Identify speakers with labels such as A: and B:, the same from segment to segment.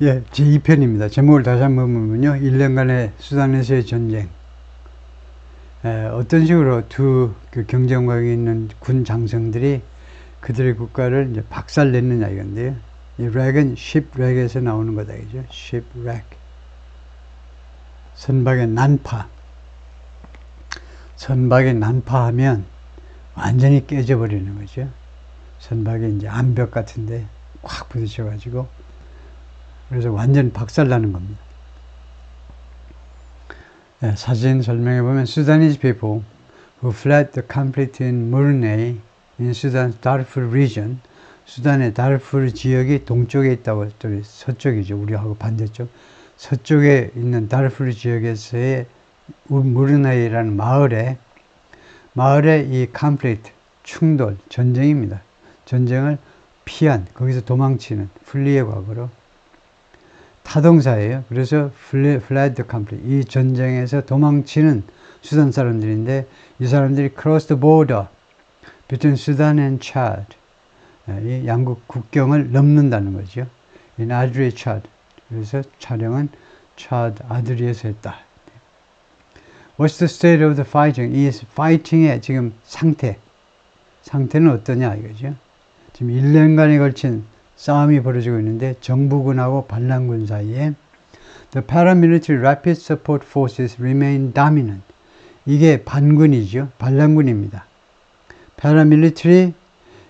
A: 예, 제2편입니다. 제목을 다시 한번 보면요. 1년간의 수단에서의 전쟁. 어떤 식으로 두 그 경쟁력이 있는 군 장성들이 그들의 국가를 이제 박살냈느냐 이건데요. 이 렉은 shipwreck에서 나오는 거다, 그죠? shipwreck. 선박의 난파. 선박의 난파하면 완전히 깨져버리는 거죠. 선박이 이제 암벽 같은데 꽉 부딪혀가지고 그래서 완전 박살나는 겁니다. 네, 사진 설명해 보면 Sudanese people who fled the conflict in Murnay in Sudan's Darfur region. 수단의 다르푸르 지역이 동쪽에 있다고 했더니 서쪽이죠. 우리하고 반대쪽. 서쪽에 있는 다르푸르 지역에서의 무르나이라는 마을에 이 conflict, 충돌, 전쟁입니다. 전쟁을 피한, 거기서 도망치는 플리의 과거로 타동사예요. 그래서 fled the conflict, 이 전쟁에서 도망치는 수단 사람들인데 이 사람들이 cross the border between Sudan and Chad, 이 양국 국경을 넘는다는 거죠. in Adri Chad. 그래서 촬영은 Chad 아드리에서 했다. What's the state of the fighting? 이 파이팅의 지금 상태는 어떠냐 이거죠. 지금 1년간에 걸친 싸움이 벌어지고 있는데 정부군하고 반란군 사이에 The paramilitary rapid support forces remain dominant. 이게 반군이죠. 반란군입니다. paramilitary,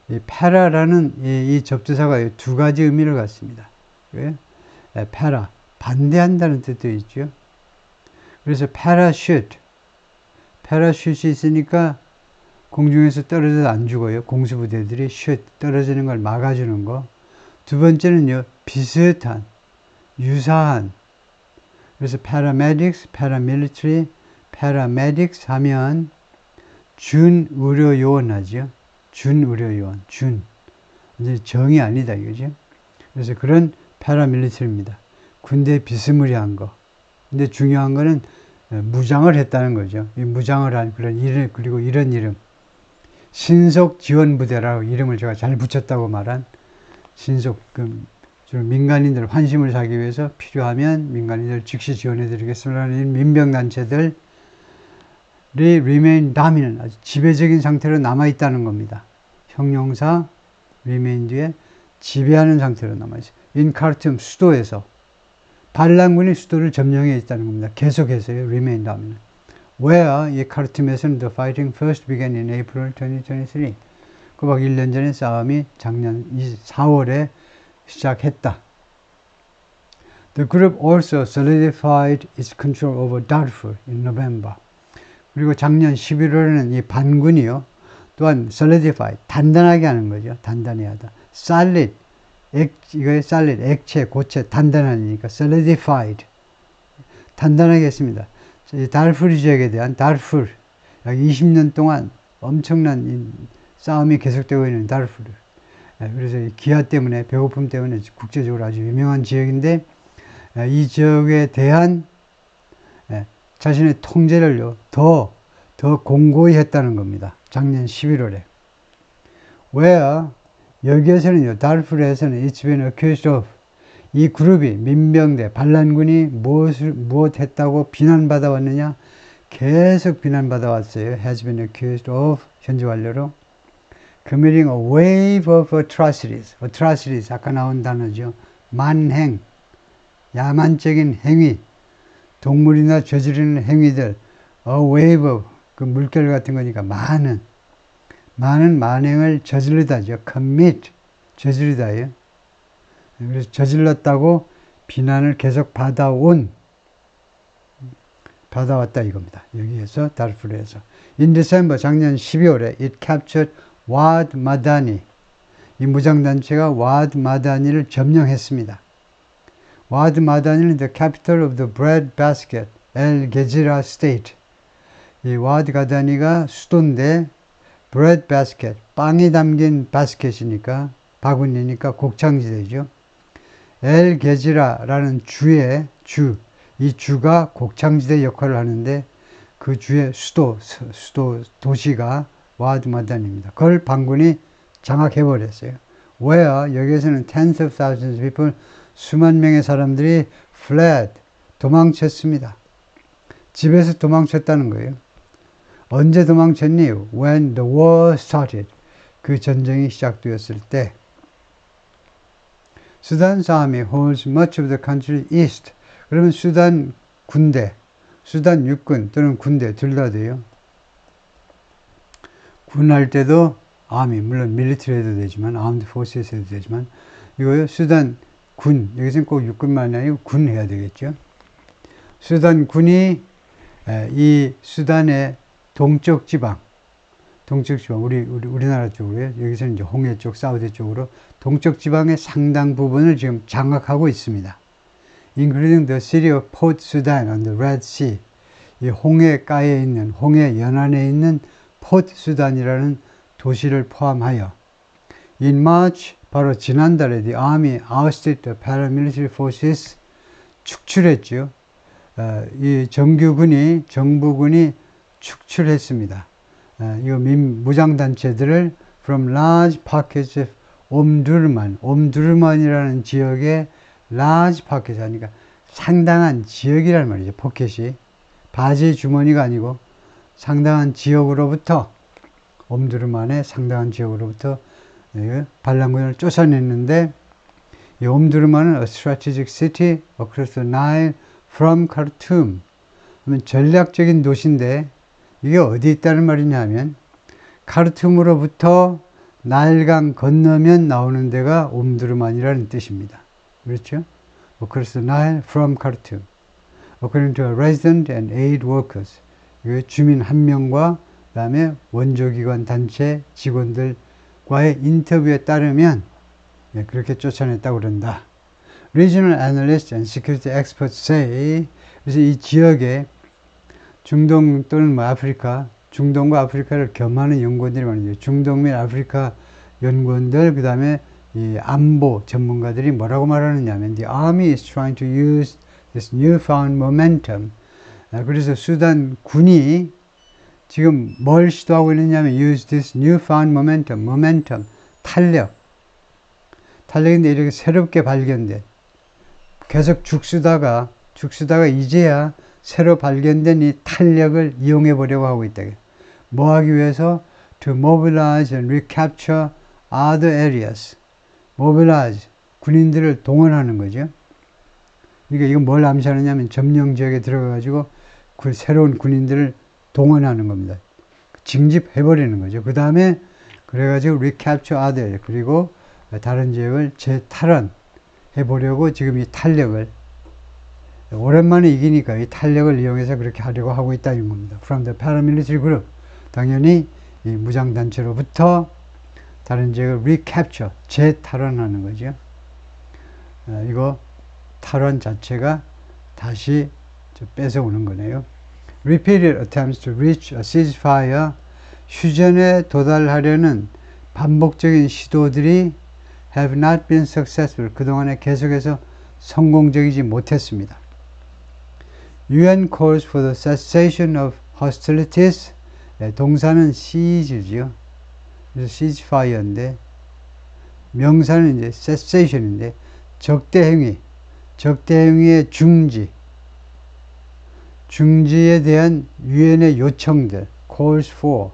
A: 이 para라는 이 접두사가 두 가지 의미를 갖습니다. para, 반대한다는 뜻도 있죠. 그래서 parachute이 있으니까 공중에서 떨어져서 안 죽어요. 공수부대들이 shoot, 떨어지는 걸 막아주는 거. 두 번째는요, 비슷한, 유사한. 그래서 paramedics, paramilitary, paramedics 하면 준의료요원 하죠. 준의료요원, 이제 정이 아니다 이거죠. 그래서 그런 paramilitary입니다. 군대에 비스무리한 거. 근데 중요한 거는 무장을 했다는 거죠. 이 무장을 한 그런 이름, 그리고 이런 이름. 신속지원부대라고 이름을 제가 잘 붙였다고 말한 신속, 민간인들 환심을 사기 위해서 필요하면 민간인들 즉시 지원해 드리겠습니다라는 민병단체들이 remain dominant, 아주 지배적인 상태로 남아있다는 겁니다. 형용사 remain 뒤에 지배하는 상태로 남아있어요. in Khartoum, 수도에서 반란군이 수도를 점령해 있다는 겁니다. 계속해서요. remain dominant. Where 이 카르툼에서는 the fighting first began in April 2023. 꼬박 1년 전에 싸움이 작년 4월에 시작했다. The group also solidified its control over Darfur in November. 그리고 작년 11월에는 이 반군이요. 또한 solidify, 단단하게 하는 거죠. 단단히 하다. solid, 이거의 solid, 액체, 고체, 단단하니까 solidified. 단단하게 했습니다. 이 다르푸르 지역에 대한 다르푸르, 약 20년 동안 엄청난 싸움이 계속되고 있는 다르푸르. 그래서 이 기아 때문에, 배고픔 때문에 국제적으로 아주 유명한 지역인데, 이 지역에 대한 자신의 통제를요, 더 공고히 했다는 겁니다. 작년 11월에. Where, 여기에서는요, 다르푸르에서는 it's been accused of, 이 그룹이, 민병대, 반란군이 무엇 했다고 비난받아 왔느냐? 계속 비난받아 왔어요. has been accused of, 현재 완료로. committing a wave of atrocities. atrocities, 아까 나온 단어죠. 만행, 야만적인 행위, 동물이나 저지르는 행위들, a wave of, 그 물결 같은 거니까 많은 만행을 저지르다죠. commit, 저지르다예요. 그래서 저질렀다고 비난을 계속 받아왔다 이겁니다. 여기에서 다르푸르에서. In December, 작년 12월에 it captured Wad Madani. 이 무장단체가 Wad Madani를 점령했습니다. Wad Madani는 the capital of the bread basket, El Gezira State. 이 Wad Madani가 수도인데 bread basket, 빵이 담긴 바스켓이니까 바구니니까 곡창지대죠. 엘 게지라라는 이 주가 곡창지대 역할을 하는데 그 주의 도시가 와드마단입니다. 그걸 반군이 장악해버렸어요. Where, 여기에서는 tens of thousands of people 수만 명의 사람들이 fled, 도망쳤습니다. 집에서 도망쳤다는 거예요. 언제 도망쳤니? When the war started. 그 전쟁이 시작되었을 때. Sudan's army holds much of the country east. 그러면 수단 군대, 수단 육군 또는 군대 둘 다 돼요. 군 할 때도 army, 물론 military에도 되지만 armed forces에도 되지만 이거요. 수단 군, 여기서는 꼭 육군만이 아니고 군 해야 되겠죠. 수단 군이 이 수단의 동쪽 지방, 우리나라 쪽으로요. 여기서는 이제 홍해 쪽, 사우디 쪽으로 동쪽 지방의 상당 부분을 지금 장악하고 있습니다. Including the city of Port Sudan on the Red Sea. 이 홍해가에 있는, 홍해 연안에 있는 포트 수단이라는 도시를 포함하여 In March, 바로 지난달에 the army ousted the paramilitary forces 축출했죠. 이 정부군이 축출했습니다. 이 무장단체들을 from large pockets of 옴두르만이라는 지역의 large pockets 하니까 상당한 지역이란 말이죠. 포켓이 바지 주머니가 아니고 상당한 지역으로부터 옴두르만의 상당한 지역으로부터 반란군을 쫓아냈는데 이 옴두르만은 a strategic city across the Nile from Khartoum. 그러면 전략적인 도시인데 이게 어디 있다는 말이냐 하면 카르툼으로부터 나일강 건너면 나오는 데가 옴두르만이라는 뜻입니다. 그렇죠? Across the Nile from Khartoum. According to a resident and aid workers. 주민 한 명과 그 다음에 원조기관 단체 직원들과의 인터뷰에 따르면 그렇게 쫓아냈다고 그런다. Regional analysts and security experts say 그래서 이 지역에 중동 또는 아프리카, 중동과 아프리카를 겸하는 연구원들이 많은데 중동 및 아프리카 연구원들 그 다음에 이 안보 전문가들이 뭐라고 말하느냐 하면 The army is trying to use this newfound momentum. 그래서 수단 군이 지금 뭘 시도하고 있느냐면 use this newfound momentum, 탄력인데 이렇게 새롭게 발견된 계속 죽쓰다가 이제야 새로 발견된 이 탄력을 이용해 보려고 하고 있다. 뭐 하기 위해서? To mobilize and recapture other areas. mobilize, 군인들을 동원하는 거죠. 그러니까 이건 뭘 암시하느냐면 점령 지역에 들어가가지고 그 새로운 군인들을 동원하는 겁니다. 징집해버리는 거죠. 그 다음에 그래가지고 recapture other, 그리고 다른 지역을 재탈환해보려고 지금 이 탄력을 오랜만에 이기니까 이 탄력을 이용해서 그렇게 하려고 하고 있다는 겁니다. From the paramilitary group. 당연히 이 무장단체로부터 다른 지역을 recapture, 재탈환하는 거죠. 이거 탈환 자체가 다시 뺏어오는 거네요. Repeated attempts to reach a ceasefire, 휴전에 도달하려는 반복적인 시도들이 have not been successful. 그동안에 계속해서 성공적이지 못했습니다. UN calls for the cessation of hostilities. 동사는 siege죠. 그래서 ceasefire인데 명사는 이제 cessation인데 적대행위의 중지에 대한 유엔의 요청들 calls for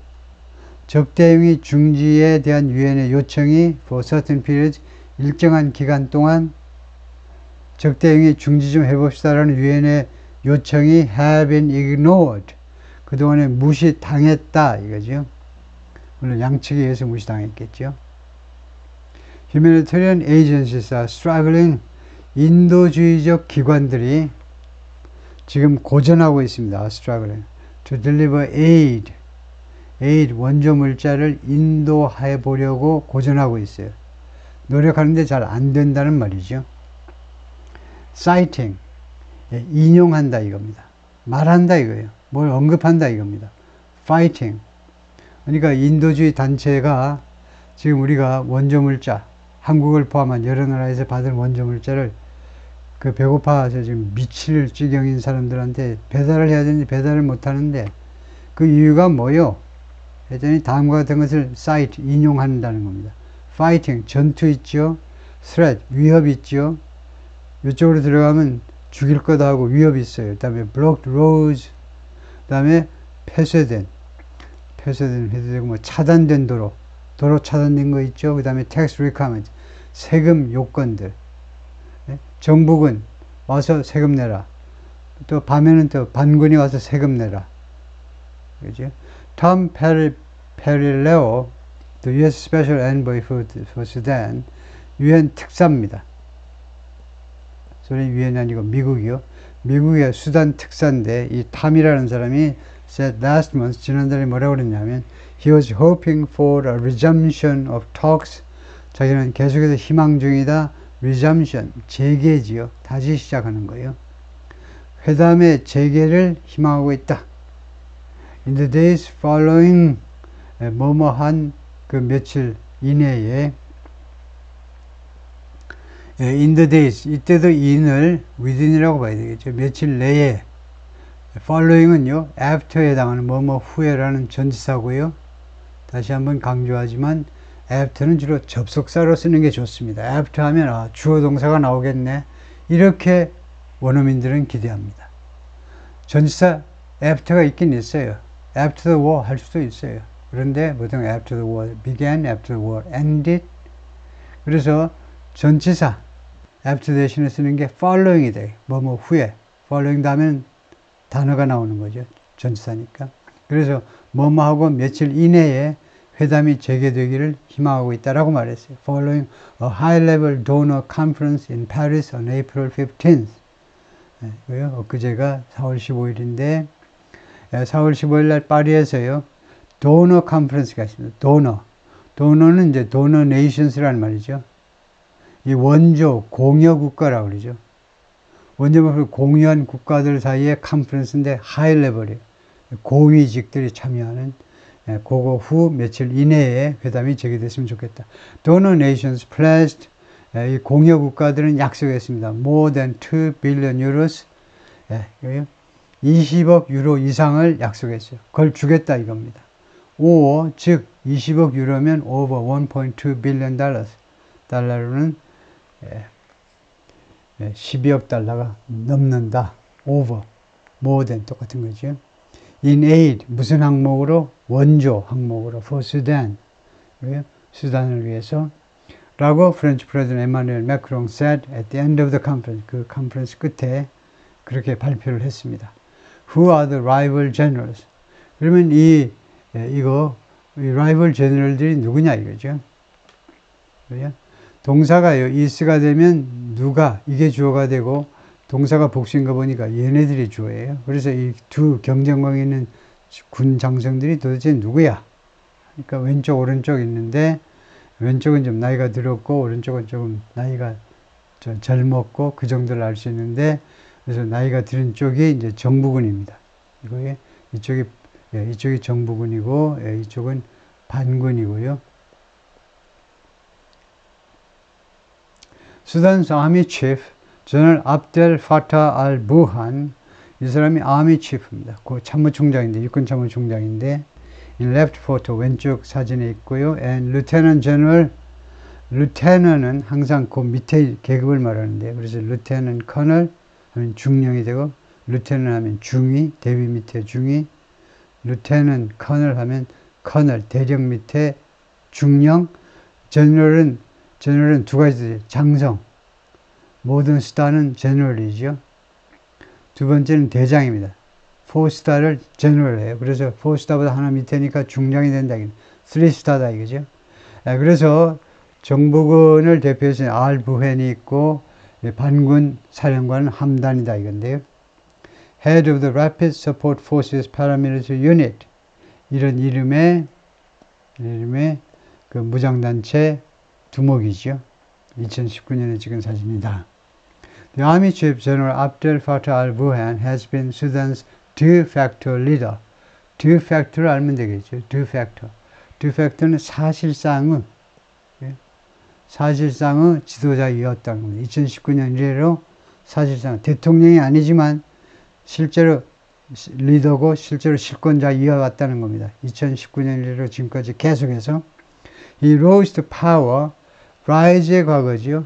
A: 적대행위 중지에 대한 유엔의 요청이 for certain periods 일정한 기간 동안 적대행위 중지 좀 해봅시다라는 유엔의 요청이 have been ignored. 그동안에 무시당했다 이거죠. 물론 양측에 의해서 무시당했겠죠. Humanitarian agencies are struggling. 인도주의적 기관들이 지금 고전하고 있습니다. struggling to deliver aid, 원조 물자를 인도해 보려고 고전하고 있어요. 노력하는데 잘 안 된다는 말이죠. citing, 인용한다 이겁니다. 말한다 이거예요. 뭘 언급한다 이겁니다. fighting. 그러니까 인도주의 단체가 지금 우리가 원조 물자, 한국을 포함한 여러 나라에서 받은 원조 물자를 그 배고파서 지금 미칠 지경인 사람들한테 배달을 해야 되는데 배달을 못 하는데 그 이유가 뭐요? 했더니 다음과 같은 것을 cite, 인용한다는 겁니다. fighting, 전투 있죠. threat, 위협 있죠. 이쪽으로 들어가면 죽일 거다 하고 위협이 있어요. 그 다음에 blocked roads, 그 다음에 폐쇄된 해도 되고, 뭐 차단된 도로 차단된 거 있죠. 그 다음에 tax requirement, 세금 요건들. 예? 정부군 와서 세금 내라. 또 밤에는 또 반군이 와서 세금 내라. 그죠? Tom Perriello, the U.S. Special Envoy for Sudan, 유엔 특사입니다. 소련 유엔이 아니고 미국이요. 미국의 수단 특사인데 이 탐이라는 사람이 said last month, 지난달에 뭐라고 그랬냐면 he was hoping for a resumption of talks. 자기는 계속해서 희망 중이다. resumption, 재개지요. 다시 시작하는 거예요. 회담의 재개를 희망하고 있다. In the days following, 뭐뭐한 그 며칠 이내에, in the days, 이때도 in을 within이라고 봐야 되겠죠. 며칠 내에. following은요, after에 해당하는 뭐뭐 후에라는 전치사고요. 다시 한번 강조하지만 after는 주로 접속사로 쓰는 게 좋습니다. after 하면 주어 동사가 나오겠네. 이렇게 원어민들은 기대합니다. 전치사 after가 있긴 있어요. after the war 할 수도 있어요. 그런데 보통 after the war began, after the war ended. 그래서 전치사 after 대신에 쓰는 게 following이 돼요. 뭐뭐 후에. following 다음에는 단어가 나오는 거죠. 전치사니까. 그래서 뭐뭐하고 며칠 이내에 회담이 재개되기를 희망하고 있다라고 말했어요. Following a high-level donor conference in Paris on April 15th. 엊그제가 4월 15일인데 4월 15일 날 파리에서요. 도너 컨퍼런스가 있습니다. 도너는 이제 도너 네이션스라는 말이죠. 이 원조 공여 국가라고 그러죠. 원조 공유한 국가들 사이의 컨퍼런스인데 하이 레벨이에요. 고위직들이 참여하는. 그거 후 며칠 이내에 회담이 재개됐으면 좋겠다. Donor nations pledged, 이 공여 국가들은 약속했습니다. More than 2 billion euros, 20억 유로 이상을 약속했어요. 그걸 주겠다 이겁니다. or, 즉 20억 유로면 over 1.2 billion dollars. 달러로는 12억 달러가 넘는다. over, more than 똑같은 거죠. In aid, 무슨 항목으로? 원조 항목으로. For Sudan, 수단을 위해서. 라고 프렌치 프레지던트 에마누엘 매크롱 said at the end of the conference. 그 컨퍼런스 끝에 그렇게 발표를 했습니다. Who are the rival generals? 그러면 이 rival general들이 누구냐 이거죠. 동사가요, is가 되면 누가, 이게 주어가 되고, 동사가 복수인 거 보니까 얘네들이 주어예요. 그래서 이 두 경쟁관계 있는 군 장성들이 도대체 누구야? 그러니까 왼쪽, 오른쪽 있는데, 왼쪽은 좀 나이가 들었고, 오른쪽은 조금 나이가 좀 젊었고, 그 정도를 알 수 있는데, 그래서 나이가 들은 쪽이 이제 정부군입니다. 이쪽이 정부군이고, 이쪽은 반군이고요. Sudan's Army Chief, General Abdel Fattah al-Burhan, 이 사람이 Army Chief입니다. 그 참모총장인데, 육군 참모총장인데, in left photo, 왼쪽 사진에 있고요. And Lieutenant General, Lieutenant은 항상 그 밑에 계급을 말하는데, 그래서 Lieutenant Colonel 하면 중령이 되고, Lieutenant 하면 중위, 대위 밑에 중위, Lieutenant Colonel 하면 Colonel, 대령 밑에 중령, General은 두 가지, 장성. 모든 스타는 제너럴이죠. 두 번째는 대장입니다. 4스타를 제너럴해요. 그래서 4스타보다 하나 밑에니까 중장이 된다. 3스타다 이거죠. 그래서 정부군을 대표해서 알부헨이 있고 반군 사령관은 함단이다 이건데요. Head of the Rapid Support Forces Paramilitary Unit, 이런 이름의 그 무장단체 두목이죠. 2019년에 찍은 사진이다. The Army Chief General Abdel Fattah al-Burhan has been Sudan's de facto leader. de facto를 알면 되겠죠. de facto. de facto는 사실상의 지도자이었다는 겁니다. 2019년 이래로 사실상 대통령이 아니지만 실제로 리더고 실제로 실권자이어왔다는 겁니다. 2019년 이래로 지금까지 계속해서 He rose to power, rise의 과거지요.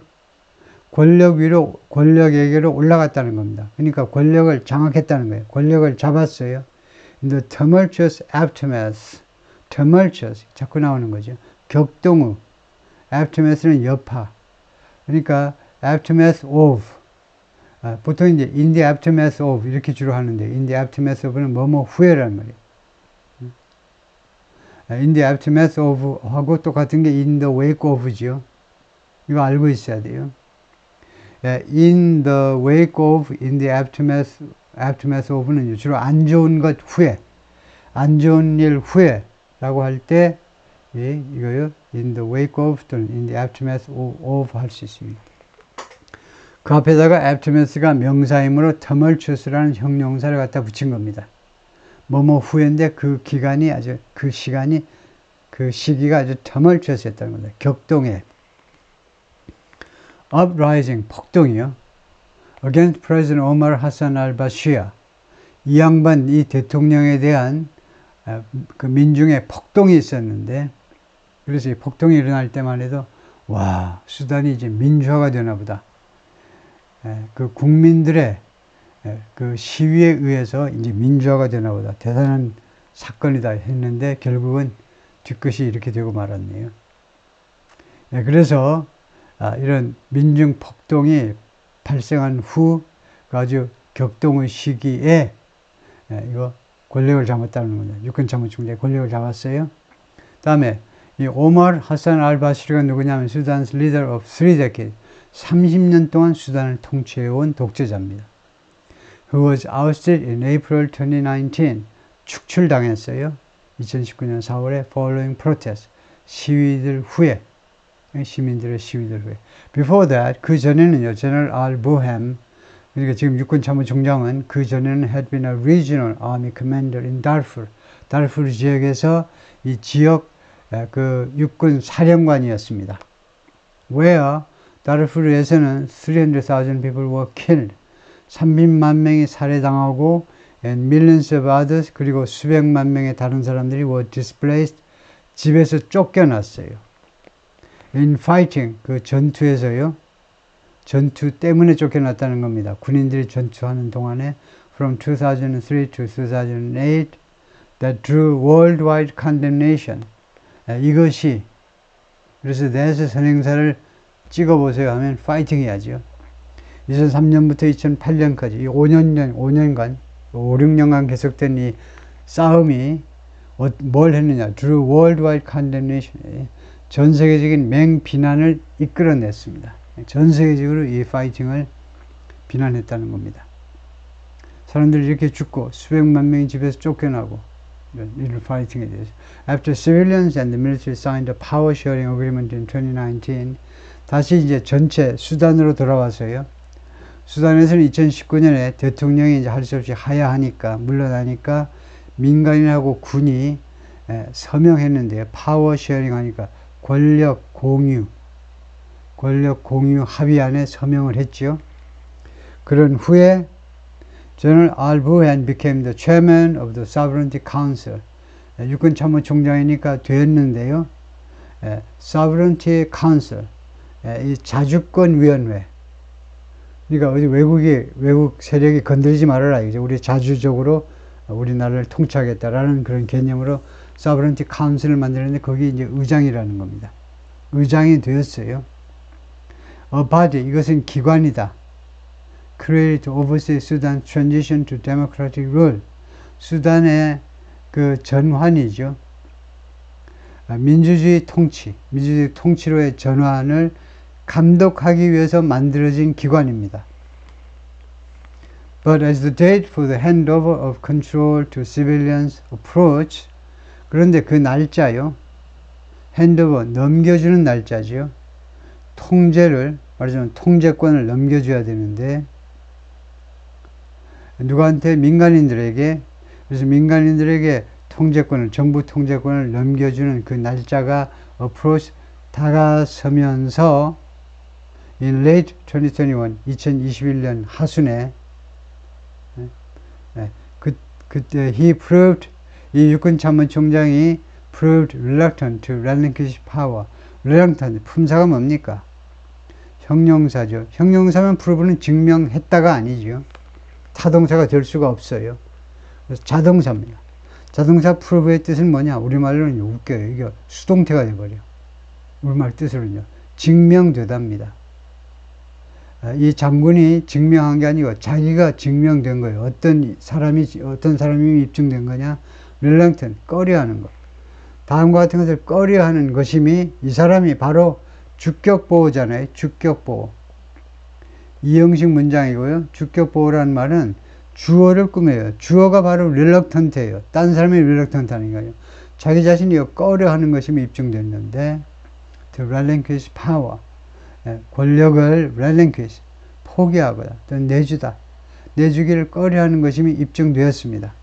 A: 권력 위로, 권력에게로 올라갔다는 겁니다. 그러니까 권력을 장악했다는 거예요. 권력을 잡았어요. In the tumultuous aftermath, tumultuous, 자꾸 나오는 거죠. 격동후, aftermath는 여파. 그러니까 aftermath of, 보통 이제 in the aftermath of 이렇게 주로 하는데 in the aftermath of는 뭐뭐 후에라는 말이에요. in the aftermath of 하고 똑같은 게 in the wake of죠. 이거 알고 있어야 돼요. in the wake of, in the aftermath of는 주로 안 좋은 것 후에, 안 좋은 일 후에 라고 할 때, 이거요, in the wake of 또는 in the aftermath of 할 수 있습니다. 그 앞에다가 aftermath가 명사이므로 tumultuous라는 형용사를 갖다 붙인 겁니다. 뭐뭐 후인데 그 기간이 아주, 그 시간이, 그 시기가 아주 tumultuous였다는 겁니다. 격동해. uprising, 폭동이요. against President Omar Hassan al-Bashir. 이 양반, 이 대통령에 대한 그 민중의 폭동이 있었는데, 그래서 이 폭동이 일어날 때만 해도, 와, 수단이 이제 민주화가 되나 보다. 그 국민들의 그 시위에 의해서 이제 민주화가 되나 보다. 대단한 사건이다 했는데, 결국은 뒤끝이 이렇게 되고 말았네요. 그래서, 이런 민중 폭동이 발생한 후 아주 격동의 시기에 이거 권력을 잡았다는 거죠. 육군 참모총장이 권력을 잡았어요. 다음에 이 오마르 하산 알바시르가 누구냐면 수단's leader of 3 decades, 30년 동안 수단을 통치해온 독재자입니다. Who was ousted in April 2019, 축출당했어요. 2019년 4월에 following protest, 시위들 후에, 시민들의 시위들 후에. Before that, 그 전에는요, General al-Buhem, 그러니까 지금 육군 참모총장은 그 전에는 had been a regional army commander in Darfur, 다르푸르 지역에서 이 지역 그 육군 사령관이었습니다. Where 다르푸르에서는 300,000 people were killed, 300만 명이 살해당하고 and millions of others, 그리고 수백만 명의 다른 사람들이 were displaced, 집에서 쫓겨났어요. In fighting, 그 전투에서요. 전투 때문에 쫓겨났다는 겁니다. 군인들이 전투하는 동안에 from 2003 to 2008 that drew worldwide condemnation. 이것이 그래서 내에서 선행사를 찍어보세요 하면 파이팅 해야죠. 2003년부터 2008년까지 이 5년간 5, 6년간 계속된 이 싸움이 뭘 했느냐. drew worldwide condemnation. 전 세계적인 맹비난을 이끌어냈습니다. 전 세계적으로 이 파이팅을 비난했다는 겁니다. 사람들이 이렇게 죽고 수백만 명이 집에서 쫓겨나고 이런 파이팅에 대해서. After civilians and the military signed a power sharing agreement in 2019, 다시 이제 전체 수단으로 돌아와서요. 수단에서는 2019년에 대통령이 이제 할 수 없이 하야하니까 물러나니까 민간인하고 군이 서명했는데요. 파워 쉐어링 하니까 권력 공유 합의안에 서명을 했죠. 그런 후에 General al-Buhan became the chairman of the Sovereignty Council. 육군 참모총장이니까 되었는데요. Sovereignty Council, 이 자주권위원회. 그러니까 어디 외국 세력이 건드리지 말아라. 이제 우리 자주적으로 우리나라를 통치하겠다라는 그런 개념으로 Sovereignty Council을 만들었는데 거기 이제 의장이라는 겁니다. 의장이 되었어요. A body, 이것은 기관이다. Created to oversee Sudan's transition to democratic rule. 수단의 그 전환이죠. 민주주의 통치로의 전환을 감독하기 위해서 만들어진 기관입니다. But as the date for the handover of control to civilians approach, 그런데 그 날짜요, 핸드오버, 넘겨주는 날짜죠. 통제를, 말하자면 통제권을 넘겨줘야 되는데, 누구한테? 민간인들에게. 그래서 민간인들에게 통제권을, 정부 통제권을 넘겨주는 그 날짜가 approach, 다가서면서 in late 2021, 2021년 하순에 그때 he proved, 이 육군 참모총장이 proved reluctant to relinquish power. reluctant, 품사가 뭡니까? 형용사죠. 형용사면 prove는 증명했다가 아니죠. 타동사가 될 수가 없어요. 그래서 자동사입니다. 자동사 prove의 뜻은 뭐냐? 우리말로는 웃겨요. 이게 수동태가 돼버려. 우리말 뜻으로는요. 증명되답니다. 이 장군이 증명한 게 아니고 자기가 증명된 거예요. 어떤 사람이 입증된 거냐? 렐랑턴, 꺼려하는 것. 다음과 같은 것을 꺼려하는 것임이 이 사람이 바로 주격보호잖아요. 주격보호. 이형식 문장이고요. 주격보호라는 말은 주어를 꾸며요. 주어가 바로 reluctant예요. 딴 사람이 reluctant하는 거예요. 자기 자신이 꺼려하는 것임이 입증됐는데 to relinquish power. 권력을 relinquish, 포기하거나 또 내주다. 내주기를 꺼려하는 것임이 입증되었습니다.